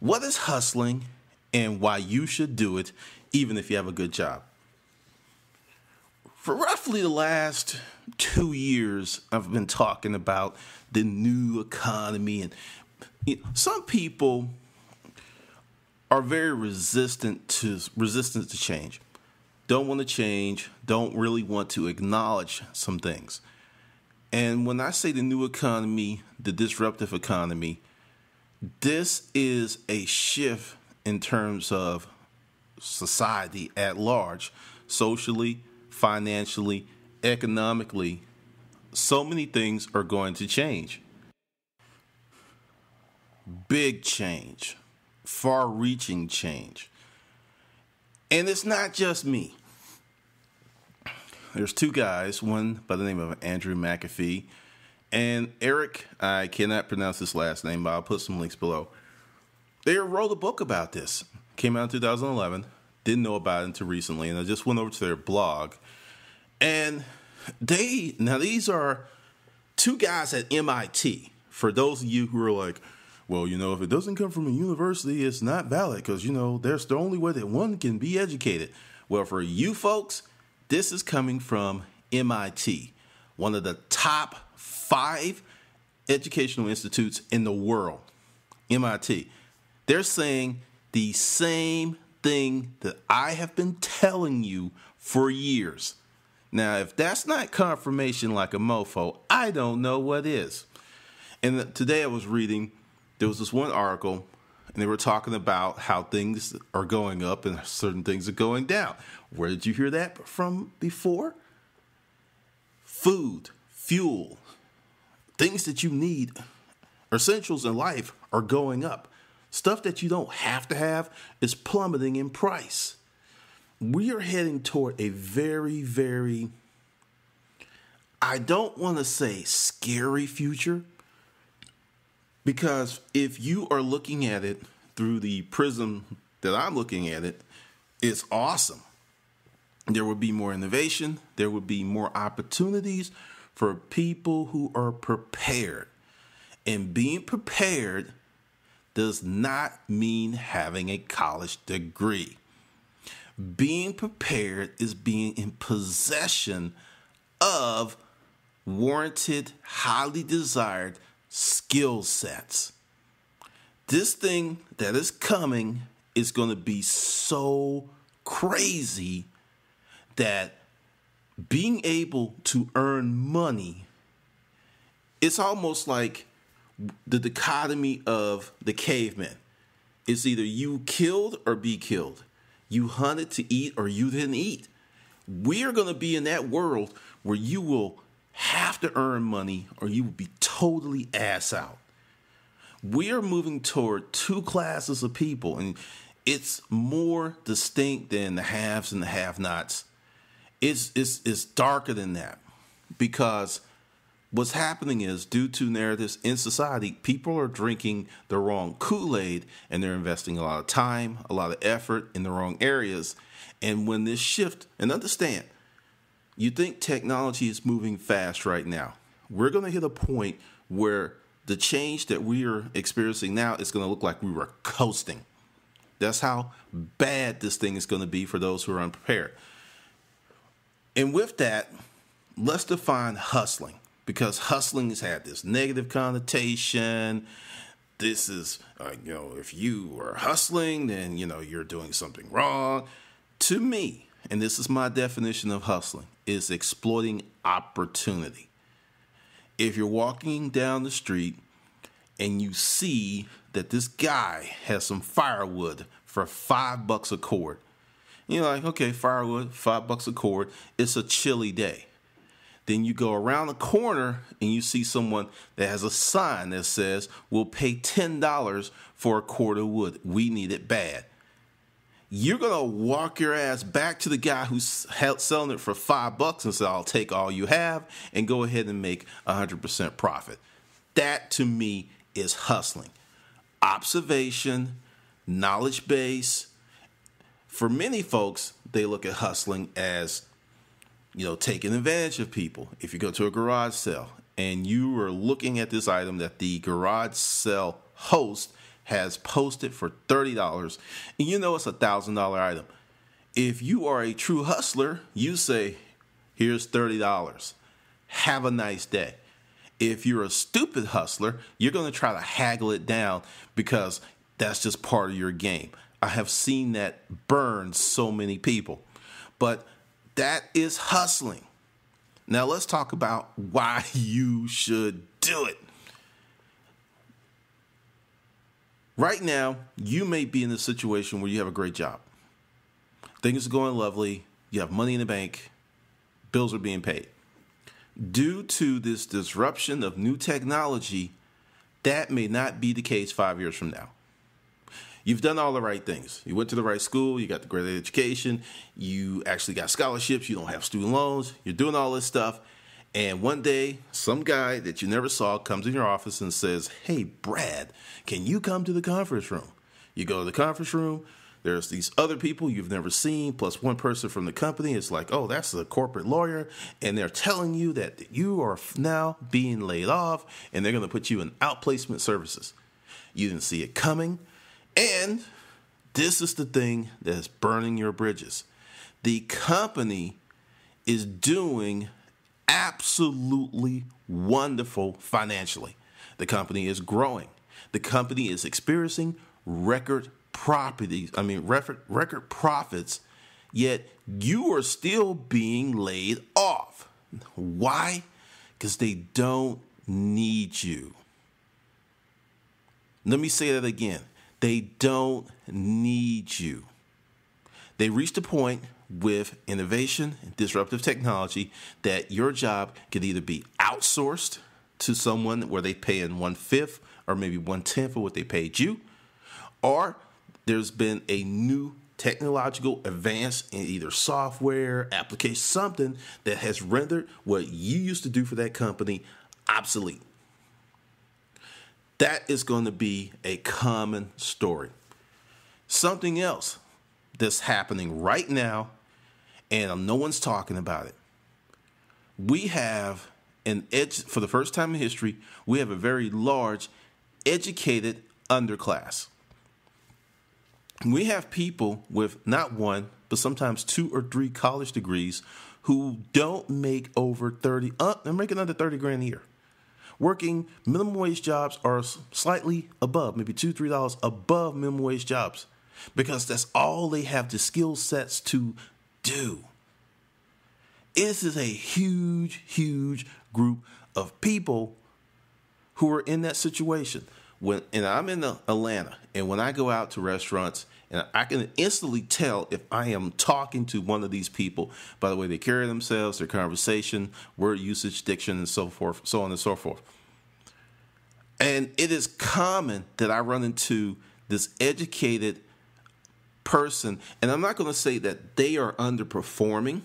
What is hustling and why you should do it even if you have a good job? For roughly the last 2 years, I've been talking about the new economy, and some people are very resistant to change. Don't want to change, don't really want to acknowledge some things. And when I say the new economy, the disruptive economy, this is a shift in terms of society at large, socially, financially, economically. So many things are going to change. Big change, far-reaching change. And it's not just me. There's two guys, one by the name of Andrew McAfee, and Eric, I cannot pronounce his last name, but I'll put some links below. They wrote a book about this. Came out in 2011. Didn't know about it until recently, and I just went over to their blog. And these are two guys at MIT. For those of you who are like, well, if it doesn't come from a university, it's not valid because, that's the only way that one can be educated. Well, for you folks, this is coming from MIT, one of the top 5 educational institutes in the world. MIT. They're saying the same thing that I have been telling you for years. Now, if that's not confirmation like a mofo, I don't know what is. And today I was reading, there was this one article, and they were talking about how things are going up and certain things are going down. Where did you hear that from before? Food, fuel, things that you need, essentials in life are going up. Stuff that you don't have to have is plummeting in price. We are heading toward a very, very, I don't want to say scary future, because if you are looking at it through the prism that I'm looking at it, it's awesome. There will be more innovation. There will be more opportunities for people who are prepared. And being prepared does not mean having a college degree. Being prepared is being in possession of warranted, highly desired skill sets. This thing that is coming is going to be so crazy that being able to earn money, it's almost like the dichotomy of the cavemen. It's either you killed or be killed. You hunted to eat or you didn't eat. We are going to be in that world where you will have to earn money or you will be totally ass out. We are moving toward 2 classes of people, and it's more distinct than the haves and the have-nots. It's darker than that, because what's happening is, due to narratives in society, people are drinking the wrong Kool-Aid, and they're investing a lot of time, a lot of effort in the wrong areas. And when this shift, and understand, you think technology is moving fast right now. We're going to hit a point where the change that we are experiencing now is going to look like we were coasting. That's how bad this thing is going to be for those who are unprepared. And with that, let's define hustling, because hustling has had this negative connotation. This is, if you are hustling, then, you're doing something wrong. To me, and this is my definition of hustling, is exploiting opportunity. If you're walking down the street and you see that this guy has some firewood for $5 a cord, you're like, okay, firewood, $5 a cord. It's a chilly day. Then you go around the corner and you see someone that has a sign that says, we'll pay $10 for a cord of wood. We need it bad. You're going to walk your ass back to the guy who's selling it for $5 and say, I'll take all you have and go ahead and make 100% profit. That, to me, is hustling. Observation, knowledge base. For many folks, they look at hustling as, taking advantage of people. If you go to a garage sale and you are looking at this item that the garage sale host has posted for $30, and you know it's a $1,000 item. If you are a true hustler, you say, here's $30. Have a nice day. If you're a stupid hustler, you're going to try to haggle it down because that's just part of your game. I have seen that burn so many people. But that is hustling. Now let's talk about why you should do it. Right now, you may be in a situation where you have a great job. Things are going lovely. You have money in the bank. Bills are being paid. Due to this disruption of new technology, that may not be the case 5 years from now. You've done all the right things. You went to the right school. You got the great education. You actually got scholarships. You don't have student loans. You're doing all this stuff. And one day, some guy that you never saw comes in your office and says, hey, Brad, can you come to the conference room? You go to the conference room. There's these other people you've never seen, plus one person from the company. It's like, oh, that's a corporate lawyer. And they're telling you that you are now being laid off, and they're going to put you in outplacement services. You didn't see it coming. And this is the thing that's burning your bridges. The company is doing absolutely wonderful financially. The company is growing. The company is experiencing record profits, yet you are still being laid off. Why? Because they don't need you. Let me say that again. They don't need you. They reached a point with innovation and disruptive technology that your job could either be outsourced to someone where they pay in 1/5 or maybe 1/10 of what they paid you, or there's been a new technological advance in either software, application, something that has rendered what you used to do for that company obsolete. That is going to be a common story. Something else that's happening right now, and no one's talking about it. We have for the first time in history, we have a very large, educated underclass. We have people with not one, but sometimes 2 or 3 college degrees who don't make over 30, they're making under 30 grand a year. Working minimum wage jobs are slightly above, maybe $2, $3 above minimum wage jobs, because that's all they have the skill sets to do. This is a huge, huge group of people who are in that situation. And I'm in Atlanta, and when I go out to restaurants, and I can instantly tell if I am talking to one of these people by the way they carry themselves, their conversation, word usage, diction, and so forth, so on and so forth. And it is common that I run into this educated person, and I'm not going to say that they are underperforming,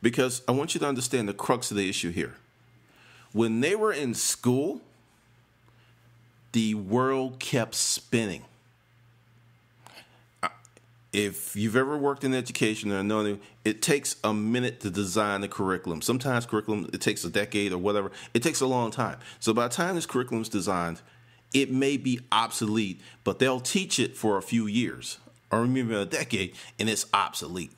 because I want you to understand the crux of the issue here. When they were in school, the world kept spinning. If you've ever worked in education or know, it takes a minute to design a curriculum. Sometimes curriculum, it takes a decade or whatever. It takes a long time. So by the time this curriculum is designed, it may be obsolete, but they'll teach it for a few years or maybe a decade, and it's obsolete.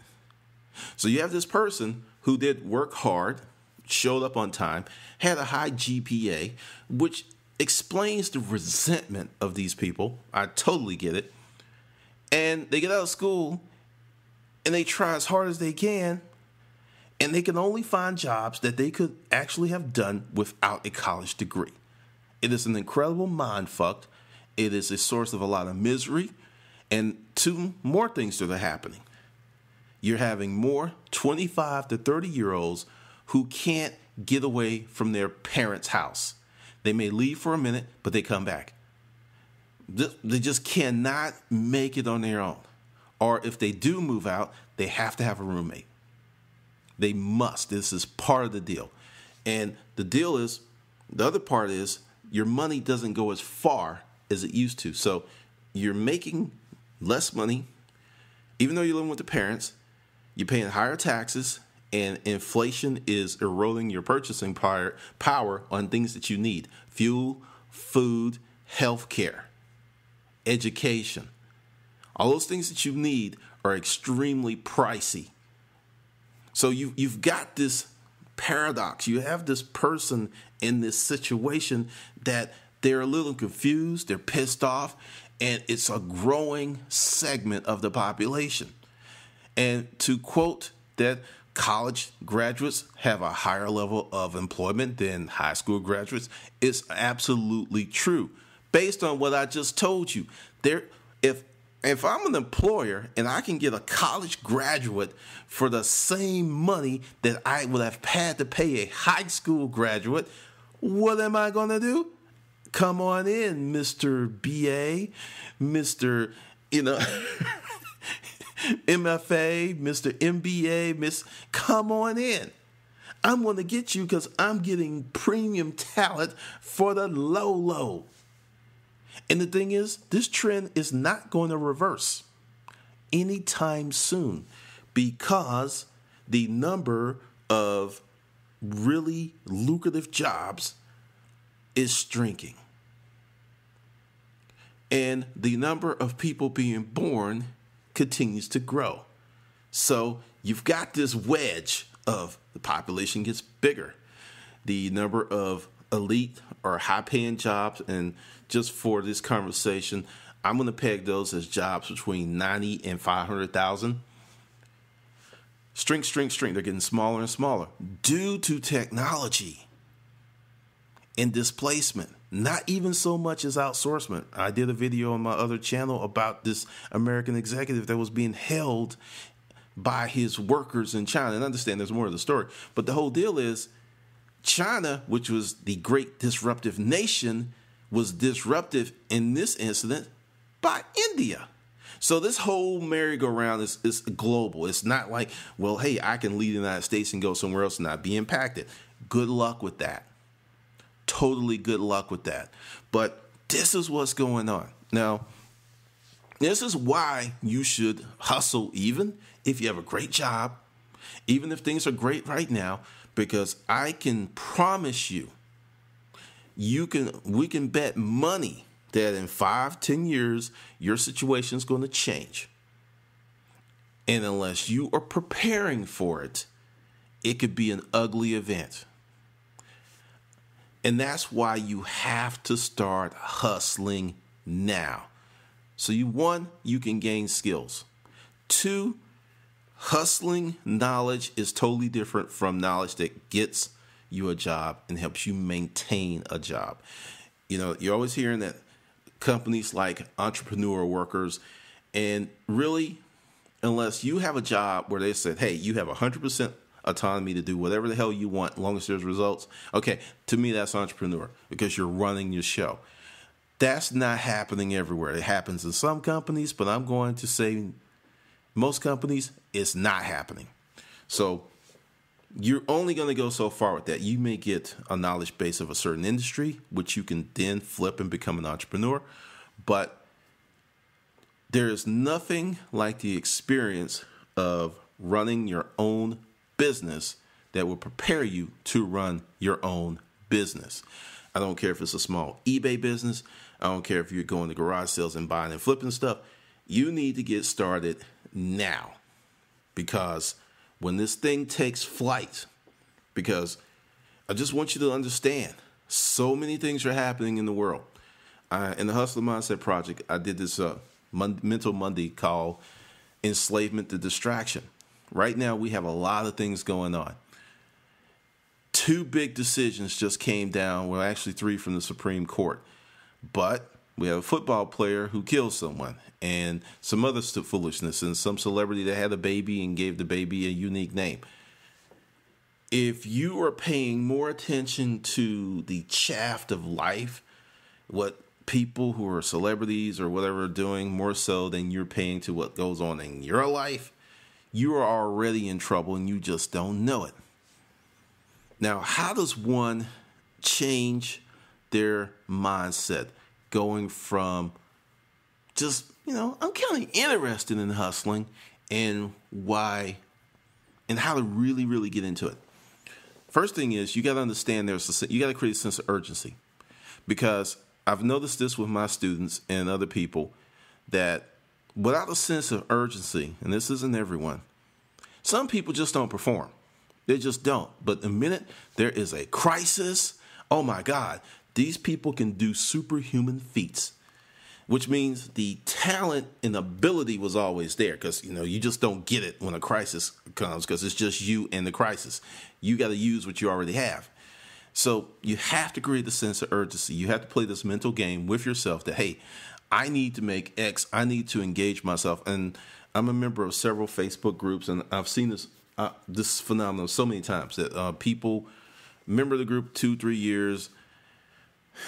So you have this person who did work hard, showed up on time, had a high GPA, which explains the resentment of these people. I totally get it. And they get out of school and they try as hard as they can, and they can only find jobs that they could actually have done without a college degree. It is an incredible mind fuck. It is a source of a lot of misery, and 2 more things that are happening. You're having more 25 to 30-year-olds who can't get away from their parents' house. They may leave for a minute, but they come back. They just cannot make it on their own. Or if they do move out, they have to have a roommate. They must. This is part of the deal. And the deal is, the other part is, your money doesn't go as far as it used to. So you're making less money, even though you're living with the parents, you're paying higher taxes, and inflation is eroding your purchasing power on things that you need: fuel, food, health care. education. All those things that you need are extremely pricey. So you've got this paradox. You have this person in this situation that they're a little confused, they're pissed off, and it's a growing segment of the population. And to quote that college graduates have a higher level of employment than high school graduates, it's absolutely true. Based on what I just told you, if I'm an employer and I can get a college graduate for the same money that I would have had to pay a high school graduate, what am I going to do? Come on in, Mr. BA, Mr. MFA, Mr. MBA, come on in. I'm going to get you because I'm getting premium talent for the low. And the thing is, this trend is not going to reverse anytime soon because the number of really lucrative jobs is shrinking. And the number of people being born continues to grow. So you've got this wedge of the population gets bigger. The number of elite or high-paying jobs, and just for this conversation, I'm going to peg those as jobs between 90 and 500,000. Shrink. They're getting smaller and smaller due to technology and displacement. Not even so much as outsourcement. I did a video on my other channel about this American executive that was being held by his workers in China. And understand there's more to the story. But the whole deal is China, which was the great disruptive nation, was disruptive in this incident by India. So this whole merry-go-round is global. It's not like, well, hey, I can leave the United States and go somewhere else and not be impacted. Good luck with that. Totally good luck with that. But this is what's going on. Now, this is why you should hustle even if you have a great job, even if things are great right now, because I can promise you, we can bet money that in 5-10 years, your situation is going to change. And unless you are preparing for it, it could be an ugly event. And that's why you have to start hustling now. So you can gain skills. 2, hustling knowledge is totally different from knowledge that gets you a job and helps you maintain a job. You're always hearing that companies like entrepreneur workers, and really, unless you have a job where they said, hey, you have 100% autonomy to do whatever the hell you want, as long as there's results. Okay, to me, that's entrepreneur because you're running your show. That's not happening everywhere. It happens in some companies, but I'm going to say most companies, it's not happening. So you're only going to go so far with that. You may get a knowledge base of a certain industry, which you can then flip and become an entrepreneur. But there is nothing like the experience of running your own business that will prepare you to run your own business. I don't care if it's a small eBay business. I don't care if you're going to garage sales and buying and flipping stuff. You need to get started now, because when this thing takes flight, because I just want you to understand, so many things are happening in the world. In the Hustler Mindset Project, I did this Mental Monday called Enslavement to Distraction. Right now, we have a lot of things going on. 2 big decisions just came down. Well, actually 3 from the Supreme Court. But we have a football player who killed someone and some other foolishness, and some celebrity that had a baby and gave the baby a unique name. If you are paying more attention to the shaft of life, what people who are celebrities or whatever are doing more so than you're paying to what goes on in your life, you are already in trouble and you just don't know it. Now, how does one change their mindset going from just, I'm kind of interested in hustling and why and how to really, really get into it? First thing is you got to understand you got to create a sense of urgency, because I've noticed this with my students and other people, that without a sense of urgency, and this isn't everyone, some people just don't perform. They just don't. But the minute there is a crisis, oh my God, these people can do superhuman feats, which means the talent and ability was always there, because, you just don't get it when a crisis comes, because it's just you and the crisis. You got to use what you already have. So you have to create a sense of urgency. You have to play this mental game with yourself that, hey, I need to make X. I need to engage myself. And I'm a member of several Facebook groups, and I've seen this phenomenon so many times that people member the group 2-3 years,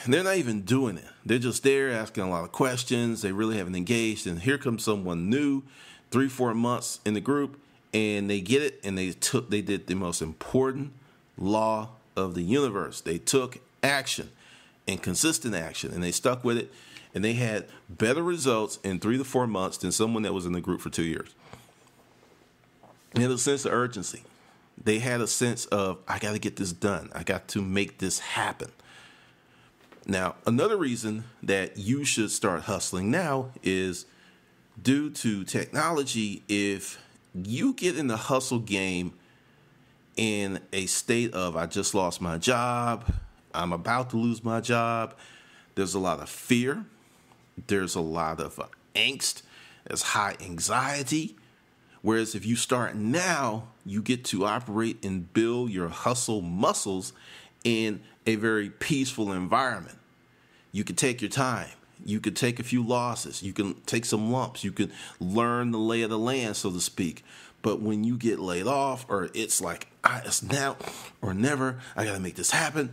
and they're not even doing it. They're just there asking a lot of questions. They really haven't engaged. And here comes someone new, 3-4 months in the group, and they get it, and they did the most important law of the universe. They took action, and consistent action, and they stuck with it, and they had better results in 3 to 4 months than someone that was in the group for 2 years. They had a sense of urgency. They had a sense of, I got to get this done. I got to make this happen. Now, another reason that you should start hustling now is due to technology. If you get in the hustle game in a state of, I just lost my job, I'm about to lose my job, there's a lot of fear, there's a lot of angst, there's high anxiety. Whereas if you start now, you get to operate and build your hustle muscles in a very peaceful environment. You can take your time. You could take a few losses. You can take some lumps. You can learn the lay of the land, so to speak. But when you get laid off, or it's like, it's now or never, I got to make this happen,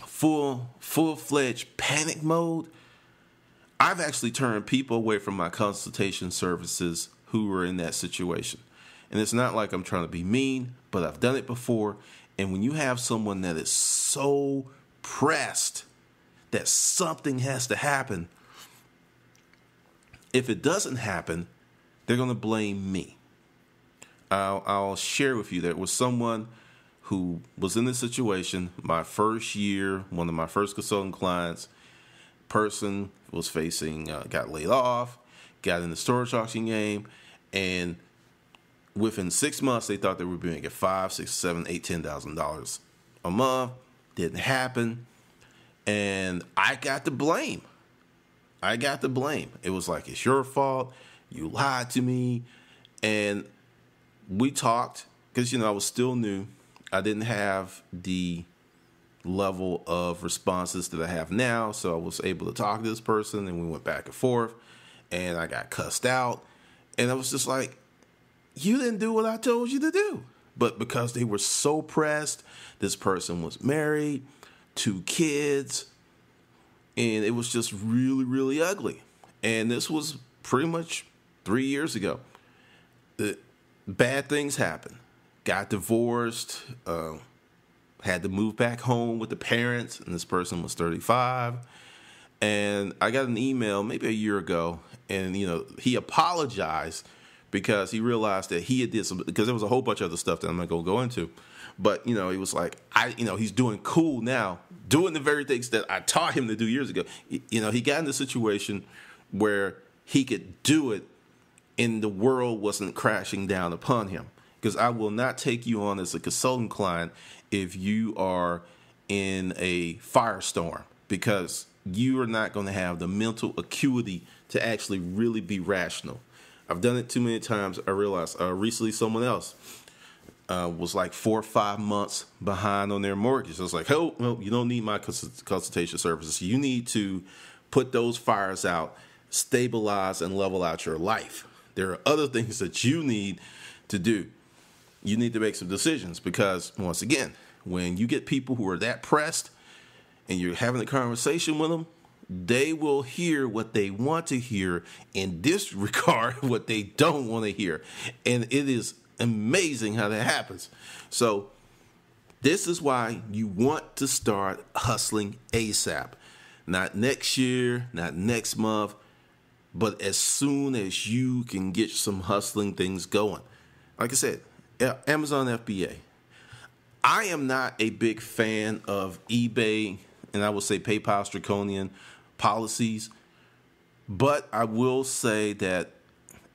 full-fledged panic mode, I've actually turned people away from my consultation services who were in that situation. And it's not like I'm trying to be mean, but I've done it before. And when you have someone that is so pressed that something has to happen, if it doesn't happen, they're going to blame me. I'll share with you that was someone who was in this situation my first year, one of my first consulting clients. Person was facing, got laid off, got in the storage auction game, and within 6 months, they thought they were being at $5,000, $6,000, $7,000, $8,000, $10,000 a month. Didn't happen. And I got the blame. It was like, it's your fault. You lied to me. And we talked because, I was still new. I didn't have the level of responses that I have now. So I was able to talk to this person, and we went back and forth, and I got cussed out. And I was just like, you didn't do what I told you to do. But because they were so pressed, this person was married, 2 kids, and it was just really, really ugly. And this was pretty much 3 years ago. Bad things happened. Got divorced, had to move back home with the parents, and this person was 35. And I got an email maybe a year ago, and, he apologized because he realized that he had did some, because there was a whole bunch of other stuff that I'm not going to go into. But, he was like, he's doing cool now, doing the very things that I taught him to do years ago. He got in a situation where he could do it and the world wasn't crashing down upon him. Because I will not take you on as a consultant client if you are in a firestorm, because you are not going to have the mental acuity to actually really be rational. I've done it too many times. I realized recently someone else was like 4 or 5 months behind on their mortgage. I was like, oh, well, you don't need my consultation services. You need to put those fires out, stabilize and level out your life. There are other things that you need to do. You need to make some decisions, because, once again, when you get people who are that pressed and you're having a conversation with them, they will hear what they want to hear and disregard what they don't want to hear. And it is amazing how that happens. So this is why you want to start hustling ASAP. Not next year, not next month, but as soon as you can get some hustling things going. Like I said, Amazon FBA. I am not a big fan of eBay and I would say PayPal's draconian policies. But I will say that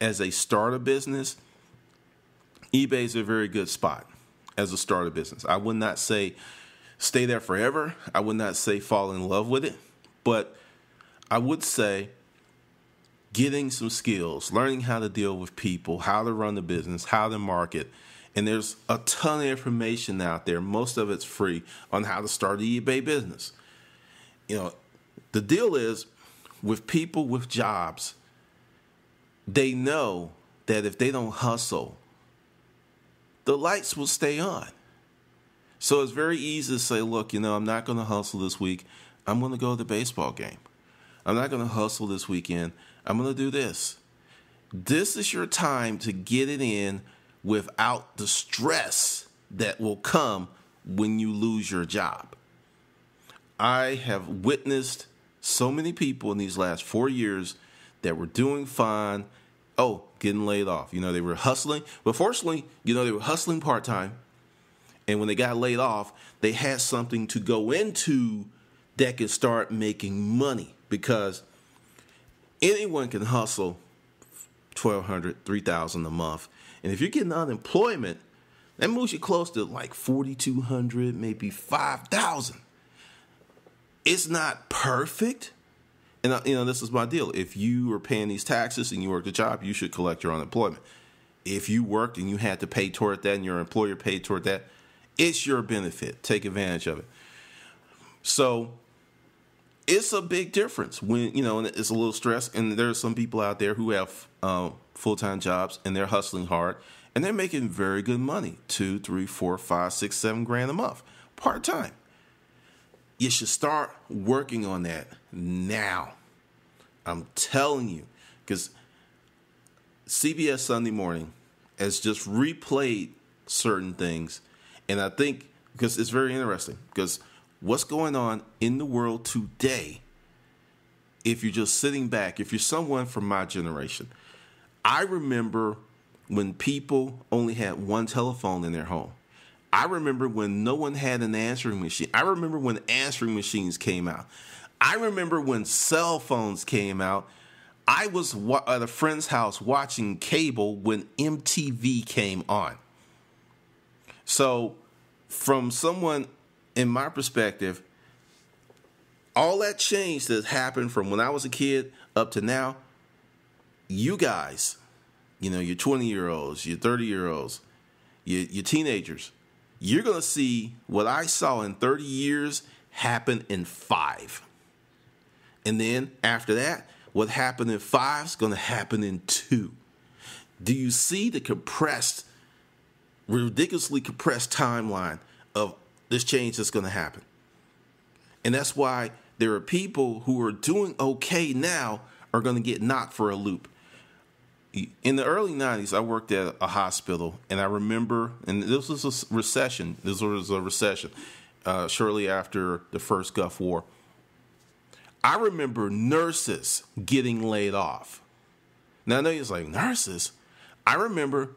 as a starter business, eBay is a very good spot as a starter business. I would not say stay there forever. I would not say fall in love with it. But I would say getting some skills, learning how to deal with people, how to run the business, how to market. And there's a ton of information out there. Most of it's free on how to start an eBay business. You know, the deal is with people with jobs, they know that if they don't hustle, the lights will stay on. So it's very easy to say, look, I'm not going to hustle this week. I'm going to go to the baseball game. I'm not going to hustle this weekend. I'm going to do this. This is your time to get it in without the stress that will come when you lose your job. I have witnessed so many people in these last 4 years that were doing fine. Getting laid off. They were hustling. But fortunately, they were hustling part-time. And when they got laid off, they had something to go into that could start making money. Because anyone can hustle $1,200, $3,000 a month. And if you're getting unemployment, that moves you close to like $4,200, maybe $5,000. It's not perfect. And, this is my deal. If you are paying these taxes and you work a job, you should collect your unemployment. If you worked and you had to pay toward that and your employer paid toward that, it's your benefit. Take advantage of it. So it's a big difference when, and it's a little stress. And there are some people out there who have full-time jobs and they're hustling hard and they're making very good money, $2, $3, $4, $5, $6, $7 a month, part-time. You should start working on that now. I'm telling you, because CBS Sunday Morning has just replayed certain things. And I think, because it's very interesting, because what's going on in the world today, if you're just sitting back, if you're someone from my generation, I remember when people only had one telephone in their home. I remember when no one had an answering machine. I remember when answering machines came out. I remember when cell phones came out. I was at a friend's house watching cable when MTV came on. So from someone, in my perspective, all that change that happened from when I was a kid up to now, you guys, your 20-year-olds, your 30-year-olds, your teenagers, you're going to see what I saw in 30 years happen in 5. And then after that, what happened in 5 is going to happen in 2. Do you see the ridiculously compressed timeline of this change that's going to happen? And that's why there are people who are doing okay now are going to get knocked for a loop. In the early 90s, I worked at a hospital, and I remember, and this was a recession. This was a recession shortly after the first Gulf War. I remember nurses getting laid off. Now, I know you're like, nurses? I remember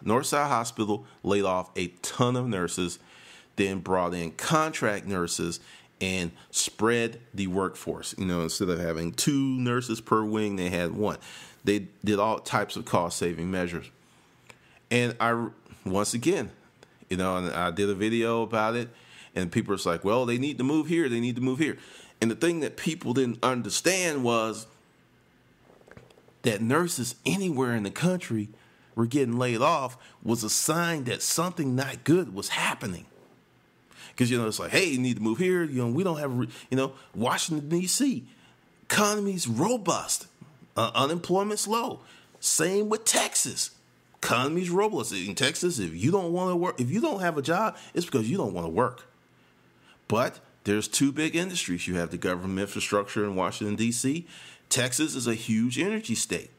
Northside Hospital laid off a ton of nurses, then brought in contract nurses, and spread the workforce. Instead of having 2 nurses per wing, they had 1. They did all types of cost-saving measures. And once again, and I did a video about it, and people are like, well, they need to move here, they need to move here. And the thing that people didn't understand was that nurses anywhere in the country were getting laid off was a sign that something not good was happening. Because, it's like, hey, you need to move here. We don't have, Washington, D.C., economy's robust. Unemployment's low. Same with Texas. Economy's robust. In Texas, if you don't want to work, if you don't have a job, it's because you don't want to work. But there's 2 big industries. You have the government infrastructure in Washington, D.C. Texas is a huge energy state.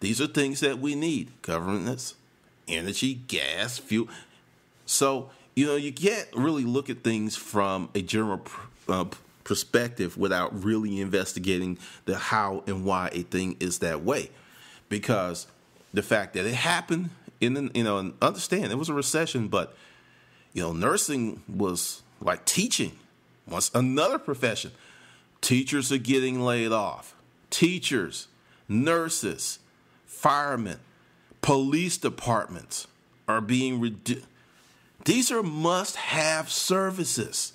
These are things that we need. Governance, energy, gas, fuel. So, you can't really look at things from a general perspective without really investigating the how and why a thing is that way. Because the fact that it happened and understand it was a recession, but nursing was like teaching What's another profession? Teachers are getting laid off. Teachers, nurses, firemen, police departments are being reduced. These are must-have services,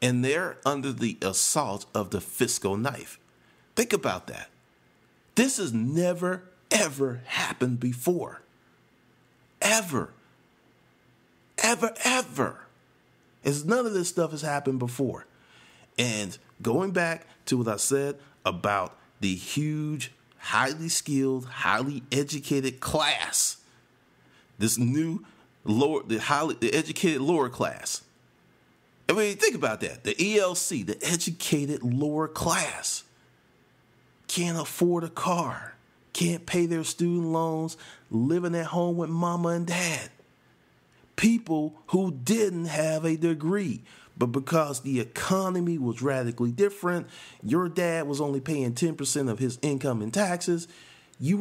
and they're under the assault of the fiscal knife. Think about that. This has never, ever happened before. Ever. Ever, ever. As none of this stuff has happened before. And going back to what I said about the huge, highly skilled, highly educated class, this new the educated lower class. I mean, think about that. The ELC, the educated lower class, can't afford a car, can't pay their student loans, living at home with mama and dad. People who didn't have a degree, but because the economy was radically different, your dad was only paying 10% of his income in taxes, he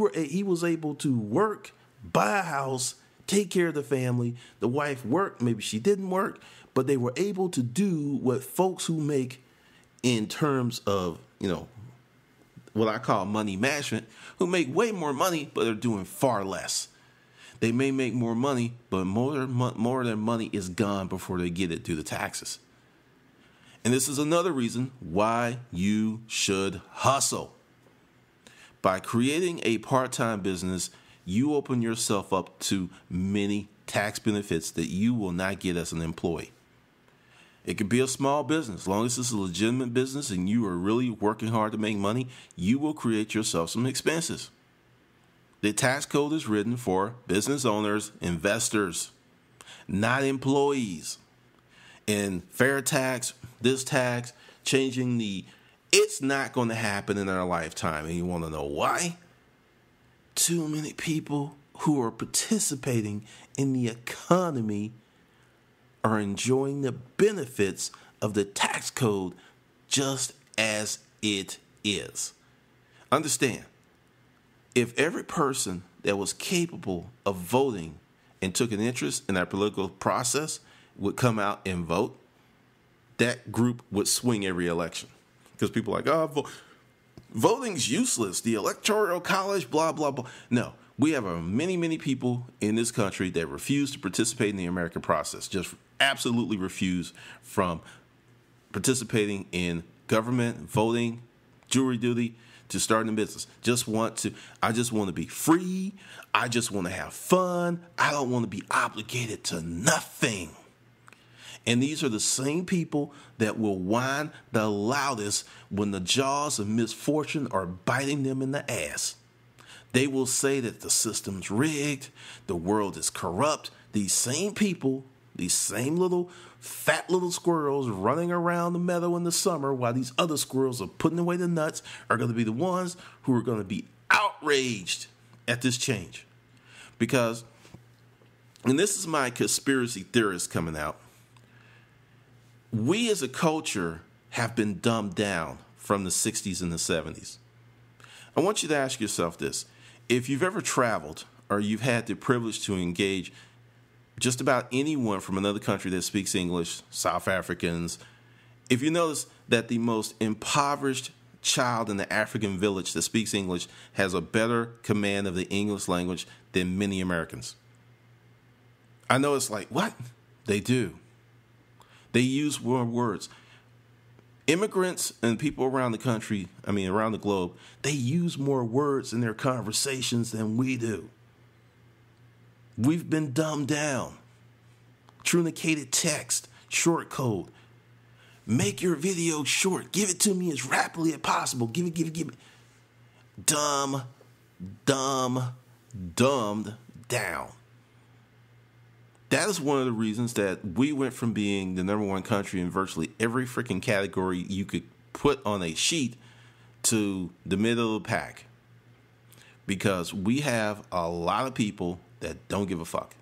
was able to work, buy a house, take care of the family. The wife worked, maybe she didn't work, but they were able to do what folks who make, in terms of, what I call money management, who make way more money, but are doing far less. They may make more money, but more of their money is gone before they get it due to taxes. And this is another reason why you should hustle. By creating a part-time business, you open yourself up to many tax benefits that you will not get as an employee. It could be a small business. As long as it's a legitimate business and you are really working hard to make money, you will create yourself some expenses. The tax code is written for business owners, investors, not employees. And fair tax, this tax, it's not going to happen in our lifetime. And you want to know why? Too many people who are participating in the economy are enjoying the benefits of the tax code just as it is. Understand, if every person that was capable of voting and took an interest in our political process would come out and vote, that group would swing every election. Because people are like, voting's useless. The electoral college, blah, blah, blah. No, we have many, many people in this country that refuse to participate in the American process, just absolutely refuse from participating in government, voting, jury duty, to starting a business. I just want to be free. I just want to have fun. I don't want to be obligated to nothing. And these are the same people that will whine the loudest when the jaws of misfortune are biting them in the ass. They will say that the system's rigged, the world is corrupt. These same people, these same fat little squirrels running around the meadow in the summer while these other squirrels are putting away the nuts, are going to be the ones who are going to be outraged at this change. Because, and this is my conspiracy theorist coming out, we as a culture have been dumbed down from the 60s and the 70s. I want you to ask yourself this. If you've ever traveled or you've had the privilege to engage just about anyone from another country that speaks English, South Africans, if you notice that the most impoverished child in the African village that speaks English has a better command of the English language than many Americans. I know it's like, what? They do. They use more words. Immigrants and people around the globe, they use more words in their conversations than we do. We've been dumbed down. Truncated text, short code. Make your video short. Give it to me as rapidly as possible. Give it. Dumbed down. That is one of the reasons that we went from being the number one country in virtually every freaking category you could put on a sheet to the middle of the pack. Because we have a lot of people that don't give a fuck.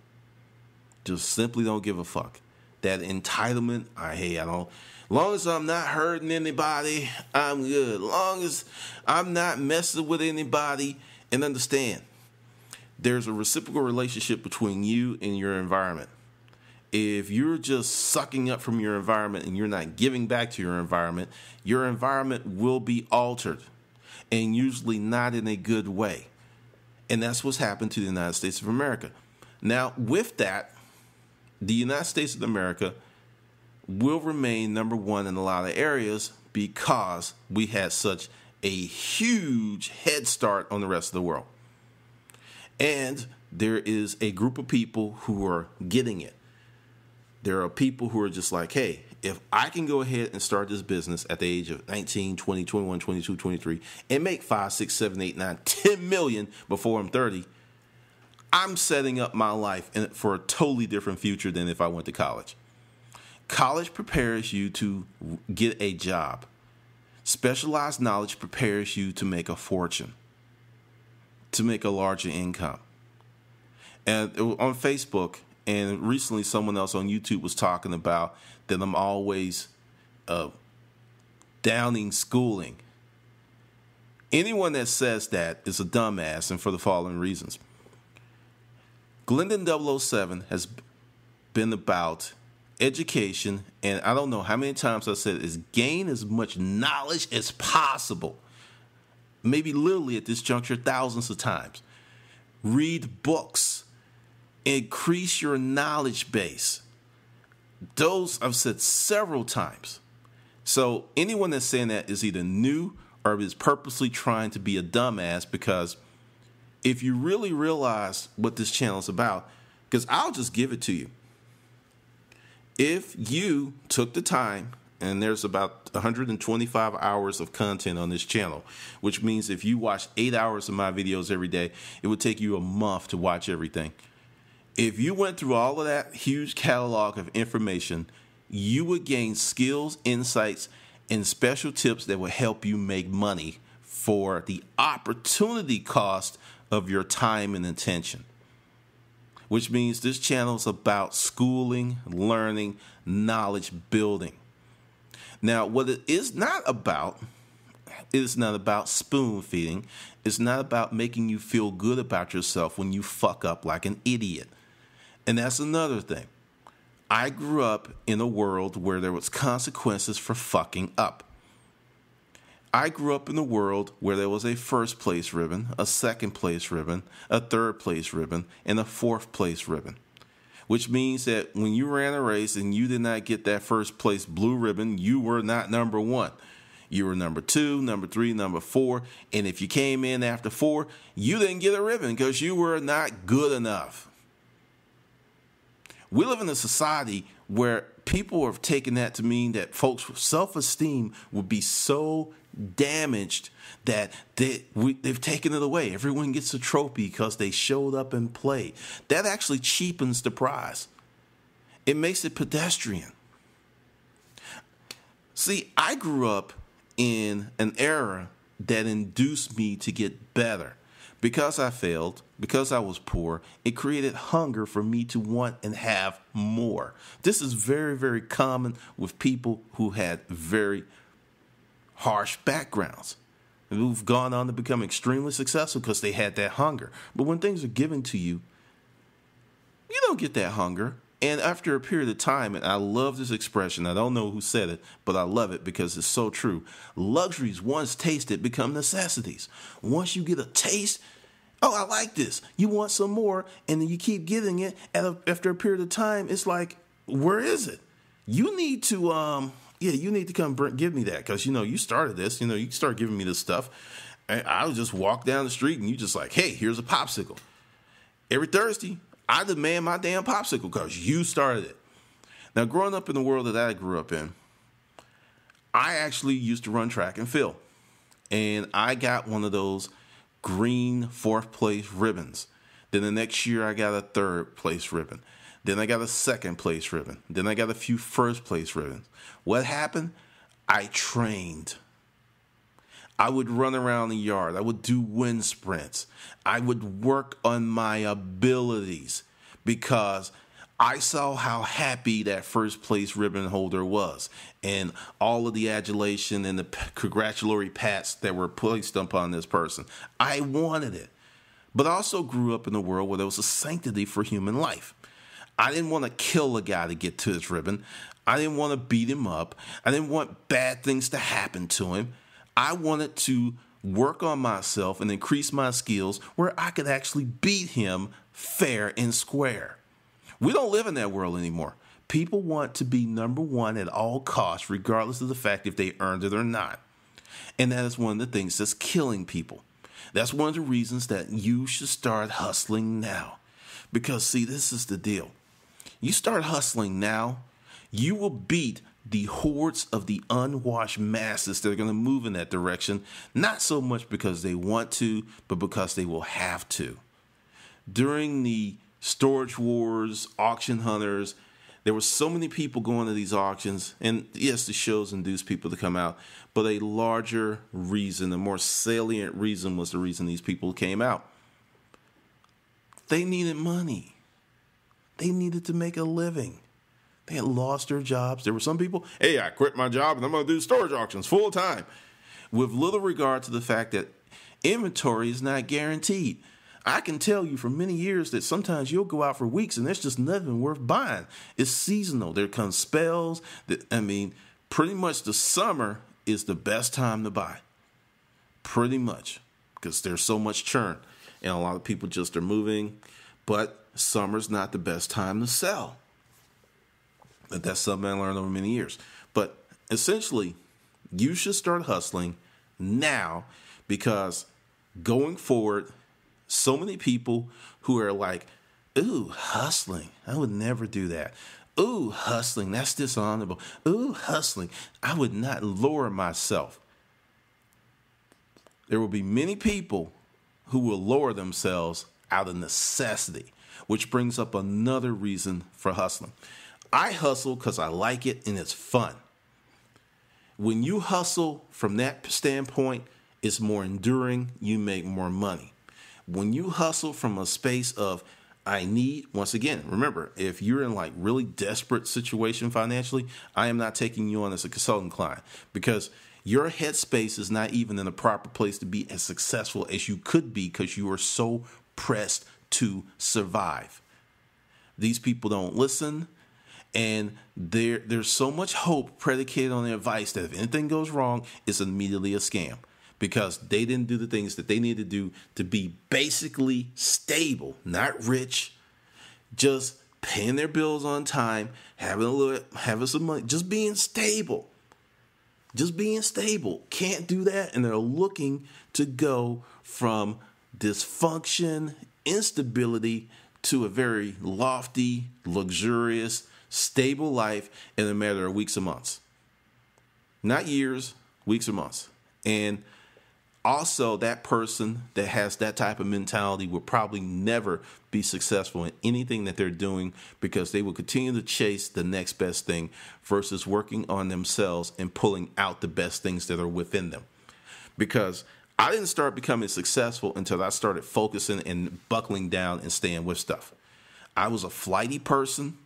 Just simply don't give a fuck. That entitlement, long as I'm not hurting anybody, I'm good. Long as I'm not messing with anybody, and understand, there's a reciprocal relationship between you and your environment. If you're just sucking up from your environment and you're not giving back to your environment will be altered, and usually not in a good way. And that's what's happened to the United States of America. Now, with that, the United States of America will remain number one in a lot of areas because we had such a huge head start on the rest of the world. And there is a group of people who are getting it. There are people who are just like, hey, if I can go ahead and start this business at the age of 19, 20, 21, 22, 23, and make 5, 6, 7, 8, 9, 10 million before I'm 30, I'm setting up my life for a totally different future than if I went to college. College prepares you to get a job. Specialized knowledge prepares you to make a fortune, to make a larger income. And on Facebook, and recently someone else on YouTube was talking about that I'm always downing schooling. Anyone that says that is a dumbass, and for the following reasons. Glendon 007 has been about education, and I don't know how many times I said is gain as much knowledge as possible. Maybe literally at this juncture thousands of times. Read books. Increase your knowledge base. Those I've said several times. So anyone that's saying that is either new or is purposely trying to be a dumbass, because if you really realize what this channel is about, because I'll just give it to you. If you took the time, and there's about 125 hours of content on this channel, which means if you watch 8 hours of my videos every day, it would take you a month to watch everything. If you went through all of that huge catalog of information, you would gain skills, insights, and special tips that would help you make money for the opportunity cost of your time and attention. Which means this channel is about schooling, learning, knowledge building. Now, what it is not about spoon feeding. It's not about making you feel good about yourself when you fuck up like an idiot. And that's another thing. I grew up in a world where there was consequences for fucking up. I grew up in a world where there was a first place ribbon, a second place ribbon, a third place ribbon, and a fourth place ribbon. Which means that when you ran a race and you did not get that first place blue ribbon, you were not number one. You were number 2, number 3, number 4, and if you came in after 4, you didn't get a ribbon because you were not good enough. We live in a society where people have taken that to mean that folks' self-esteem would be so damaged that they've taken it away. Everyone gets a trophy because they showed up and played. That actually cheapens the prize. It makes it pedestrian. See, I grew up in an era that induced me to get better. Because I failed, because I was poor, it created hunger for me to want and have more. This is very, very common with people who had very harsh backgrounds, who've gone on to become extremely successful because they had that hunger. But when things are given to you, you don't get that hunger. And after a period of time, and I love this expression, I don't know who said it, but I love it because it's so true. Luxuries once tasted become necessities. Once you get a taste, oh, I like this. You want some more, and then you keep getting it. And after a period of time, it's like, where is it? You need to, you need to come give me that because, you started this. You start giving me this stuff. And I'll just walk down the street, and you just like, hey, here's a popsicle. Every Thursday, I demand my damn popsicle because you started it. Now, growing up in the world that I grew up in, I actually used to run track and field. And I got one of those green fourth place ribbons. Then the next year, I got a third place ribbon. Then I got a second place ribbon. Then I got a few first place ribbons. What happened? I trained. I would run around the yard. I would do wind sprints. I would work on my abilities because I saw how happy that first place ribbon holder was and all of the adulation and the congratulatory pats that were placed upon this person. I wanted it. But I also grew up in a world where there was a sanctity for human life. I didn't want to kill a guy to get to his ribbon. I didn't want to beat him up. I didn't want bad things to happen to him. I wanted to work on myself and increase my skills where I could actually beat him fair and square. We don't live in that world anymore. People want to be number one at all costs, regardless of the fact if they earned it or not. And that is one of the things that's killing people. That's one of the reasons that you should start hustling now. Because, see, this is the deal. You start hustling now, you will beat the hordes of the unwashed masses that are going to move in that direction, not so much because they want to, but because they will have to. During the storage wars, auction hunters, there were so many people going to these auctions, and yes, the shows induced people to come out, but a larger reason, a more salient reason was the reason these people came out. They needed money. They needed to make a living. They had lost their jobs. There were some people, hey, I quit my job and I'm going to do storage auctions full time, with little regard to the fact that inventory is not guaranteed. I can tell you for many years that sometimes you'll go out for weeks and there's just nothing worth buying. It's seasonal. There comes spells. Pretty much the summer is the best time to buy. Pretty much, because there's so much churn and a lot of people just are moving. But summer's not the best time to sell. But that's something I learned over many years. But essentially, you should start hustling now, because going forward, so many people who are like, ooh, hustling, I would never do that. Ooh, hustling, that's dishonorable. Ooh, hustling, I would not lower myself. There will be many people who will lower themselves out of necessity, which brings up another reason for hustling. I hustle because I like it and it's fun. When you hustle from that standpoint, it's more enduring, you make more money. When you hustle from a space of, I need, once again, remember, if you're in like really desperate situation financially, I am not taking you on as a consultant client, because your headspace is not even in the proper place to be as successful as you could be, because you are so pressed to survive. These people don't listen, and there's so much hope predicated on their advice that if anything goes wrong, it's immediately a scam, because they didn't do the things that they need to do to be basically stable, not rich, just paying their bills on time, having some money, just being stable. Just being stable. Can't do that, and they're looking to go from dysfunction, instability, to a very lofty, luxurious, stable life in a matter of weeks or months. Not years, weeks or months. And also, that person that has that type of mentality will probably never be successful in anything that they're doing, because they will continue to chase the next best thing versus working on themselves and pulling out the best things that are within them. Because I didn't start becoming successful until I started focusing and buckling down and staying with stuff. I was a flighty person.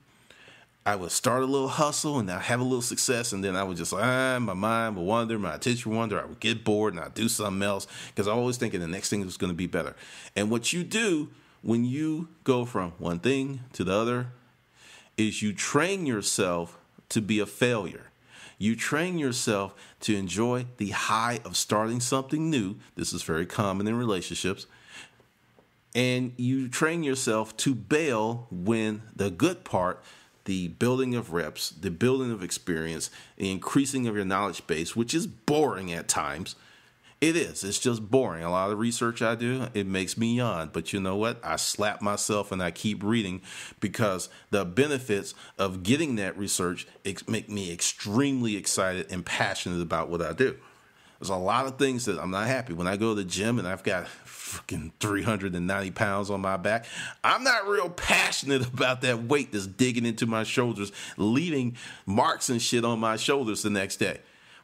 I would start a little hustle and I'd have a little success, and then I would just, my mind would wander, my attention would wander, I would get bored and I'd do something else, because I was always thinking the next thing was going to be better. And what you do when you go from one thing to the other is you train yourself to be a failure. You train yourself to enjoy the high of starting something new. This is very common in relationships. And you train yourself to bail when the good part, the building of reps, the building of experience, the increasing of your knowledge base, which is boring at times. It is. It's just boring. A lot of research I do, it makes me yawn. But you know what? I slap myself and I keep reading, because the benefits of getting that research make me extremely excited and passionate about what I do. There's a lot of things that I'm not happy. When I go to the gym and I've got freaking 390 pounds on my back, I'm not real passionate about that weight that's digging into my shoulders, leaving marks and shit on my shoulders the next day.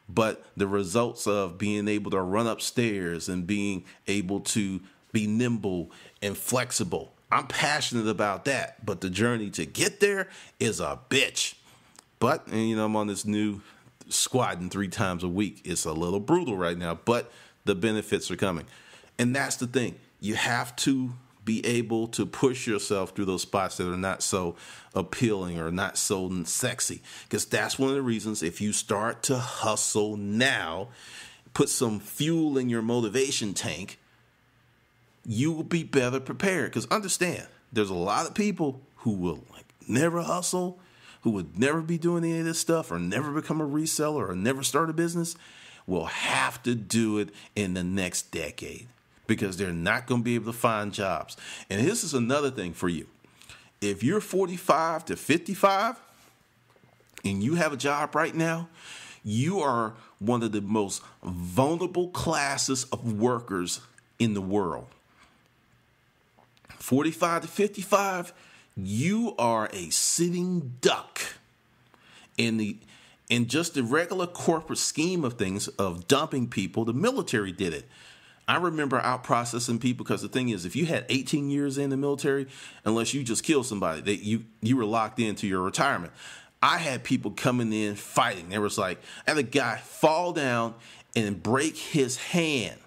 But the results of being able to run upstairs and being able to be nimble and flexible, I'm passionate about that. But the journey to get there is a bitch. But, I'm on this new squatting 3 times a week. It's a little brutal right now, but the benefits are coming. And that's the thing. You have to be able to push yourself through those spots that are not so appealing or not so sexy. Because that's one of the reasons, if you start to hustle now, put some fuel in your motivation tank, you will be better prepared. Because understand, there's a lot of people who will never hustle, who would never be doing any of this stuff or never become a reseller or never start a business, will have to do it in the next decade because they're not going to be able to find jobs. And this is another thing for you. If you're 45 to 55 and you have a job right now, you are one of the most vulnerable classes of workers in the world. 45 to 55, you are a sitting duck in just the regular corporate scheme of things of dumping people. The military did it. I remember out processing people because the thing is, if you had 18 years in the military, unless you just killed somebody, you were locked into your retirement. I had people coming in fighting. There was I had a guy fall down and break his hand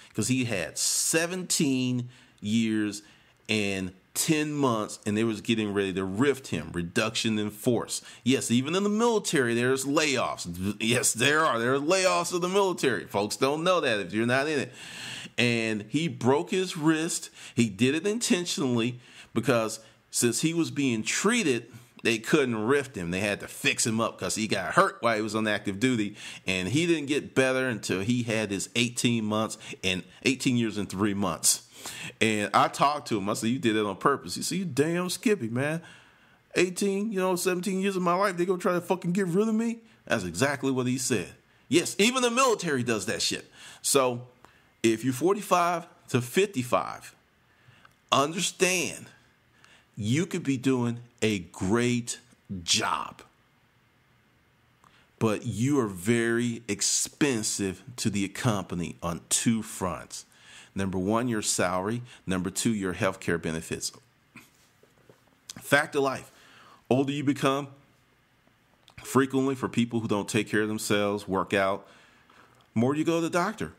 because he had 17 years and 10 months, and they was getting ready to rift him, reduction in force. Yes, even in the military, there's layoffs. Yes, there are. There are layoffs of the military. Folks don't know that if you're not in it. And he broke his wrist. He did it intentionally because since he was being treated, they couldn't rift him. They had to fix him up because he got hurt while he was on active duty, and he didn't get better until he had his 18 years and 3 months. And I talked to him. I said, you did it on purpose. He said, you damn skippy, man. 17 years of my life, they gonna try to fucking get rid of me? That's exactly what he said. Yes, even the military does that shit. So if you're 45 to 55, understand you could be doing a great job, but you are very expensive to the company on two fronts. Number one, your salary. Number two, your health care benefits. Fact of life. Older you become, frequently for people who don't take care of themselves, work out, more you go to the doctor.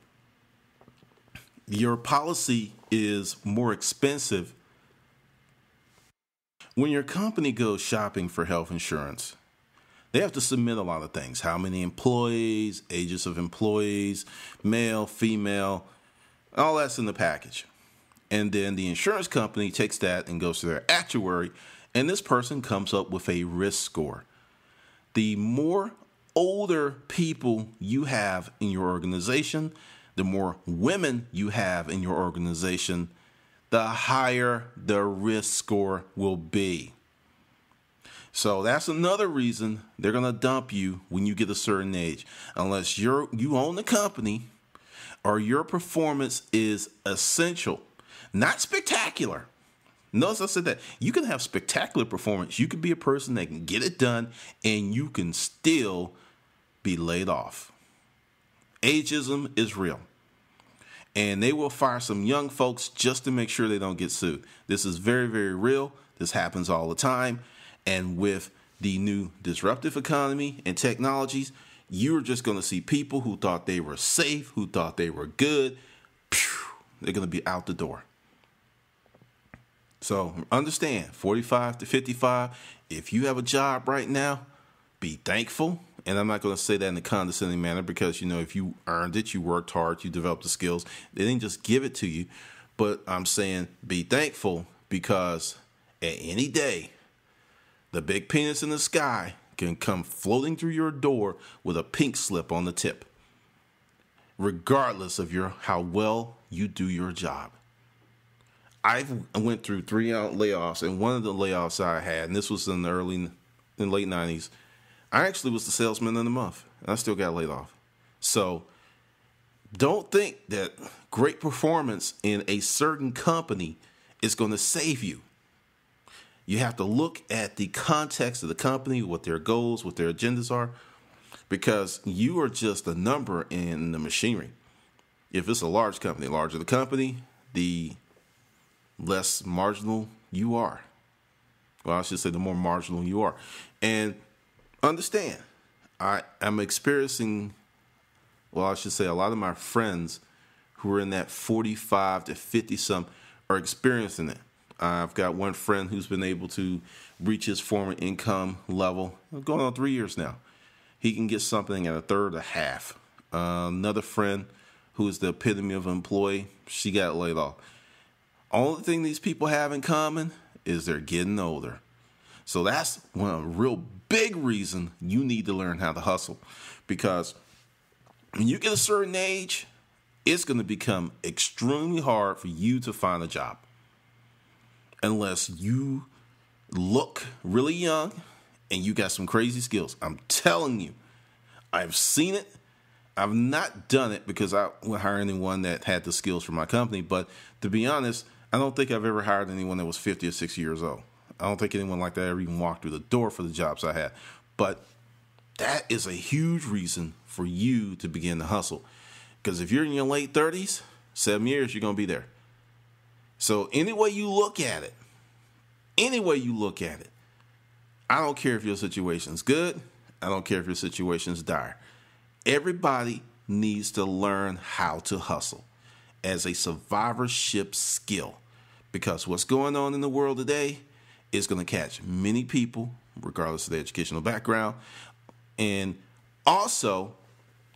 Your policy is more expensive. When your company goes shopping for health insurance, they have to submit a lot of things. How many employees, ages of employees, male, female, all that's in the package. And then the insurance company takes that and goes to their actuary, and this person comes up with a risk score. The more older people you have in your organization, the more women you have in your organization, the higher the risk score will be. So that's another reason they're going to dump you when you get a certain age. Unless you own the company or your performance is essential, not spectacular. Notice I said that. You can have spectacular performance. You could be a person that can get it done and you can still be laid off. Ageism is real. And they will fire some young folks just to make sure they don't get sued. This is very, very real. This happens all the time. And with the new disruptive economy and technologies, you're just going to see people who thought they were safe, who thought they were good. They're going to be out the door. So understand, 45 to 55, if you have a job right now, be thankful. And I'm not going to say that in a condescending manner because, if you earned it, you worked hard, you developed the skills. They didn't just give it to you. But I'm saying be thankful because at any day, the big penis in the sky can come floating through your door with a pink slip on the tip, regardless of how well you do your job. I went through 3 layoffs, and one of the layoffs I had, and this was in the late 90s, I actually was the salesman of the month, and I still got laid off. So don't think that great performance in a certain company is going to save you. You have to look at the context of the company, what their goals, what their agendas are, because you are just a number in the machinery. If it's a large company, the larger the company, the less marginal you are. Well, I should say the more marginal you are. And understand, I am experiencing, a lot of my friends who are in that 45 to 50 some are experiencing it. I've got one friend who's been able to reach his former income level, going on 3 years now. He can get something at a third or half. Another friend who is the epitome of an employee, she got laid off. Only thing these people have in common is they're getting older. So that's one real big reason you need to learn how to hustle. Because when you get a certain age, it's going to become extremely hard for you to find a job. Unless you look really young and you got some crazy skills. I'm telling you, I've seen it. I've not done it because I would hire anyone that had the skills for my company. But to be honest, I don't think I've ever hired anyone that was 50 or 60 years old. I don't think anyone like that ever even walked through the door for the jobs I had. But that is a huge reason for you to begin to hustle. Because if you're in your late 30s, 7 years, you're going to be there. So any way you look at it, I don't care if your situation's good. I don't care if your situation's dire. Everybody needs to learn how to hustle as a survivorship skill. Because what's going on in the world today is going to catch many people, regardless of their educational background. And also,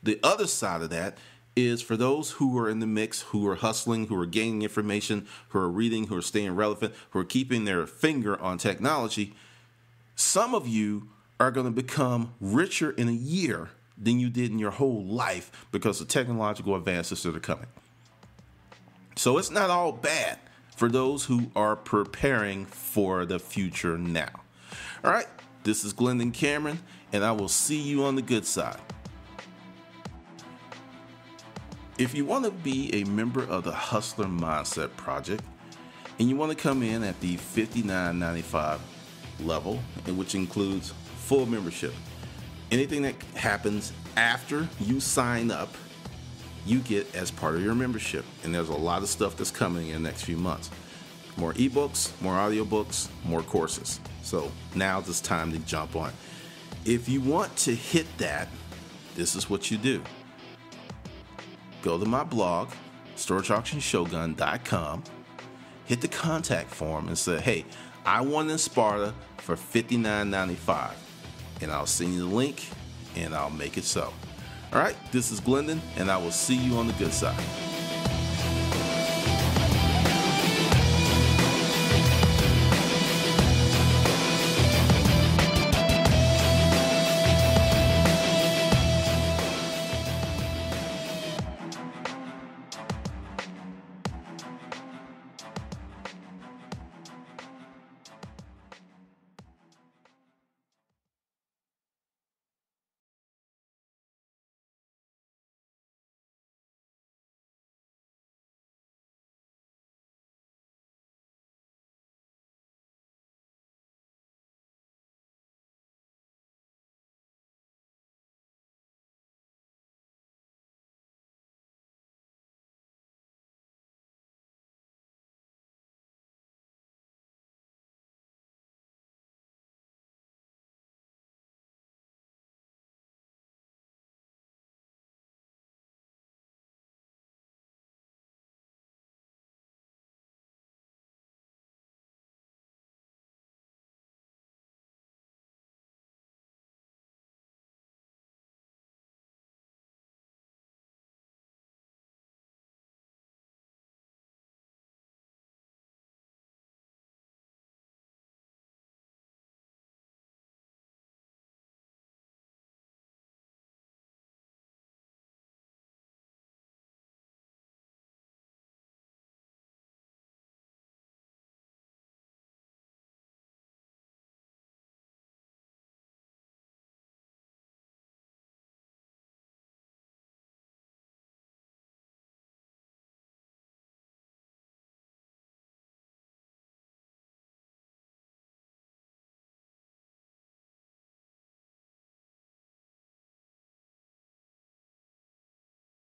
the other side of that is for those who are in the mix, who are hustling, who are gaining information, who are reading, who are staying relevant, who are keeping their finger on technology. Some of you are going to become richer in a year than you did in your whole life because of technological advances that are coming. So it's not all bad for those who are preparing for the future now. All right, this is Glendon Cameron, and I will see you on the good side. If you want to be a member of the Hustler Mindset Project, and you want to come in at the $59.95 level, which includes full membership, anything that happens after you sign up, you get as part of your membership. And there's a lot of stuff that's coming in the next few months. More ebooks, more audiobooks, more courses. So now it's time to jump on. If you want to hit that, this is what you do. Go to my blog, StorageAuctionShogun.com, hit the contact form and say, hey, I want in Sparta for $59.95. And I'll send you the link and I'll make it so. All right, this is Glendon, and I will see you on the good side.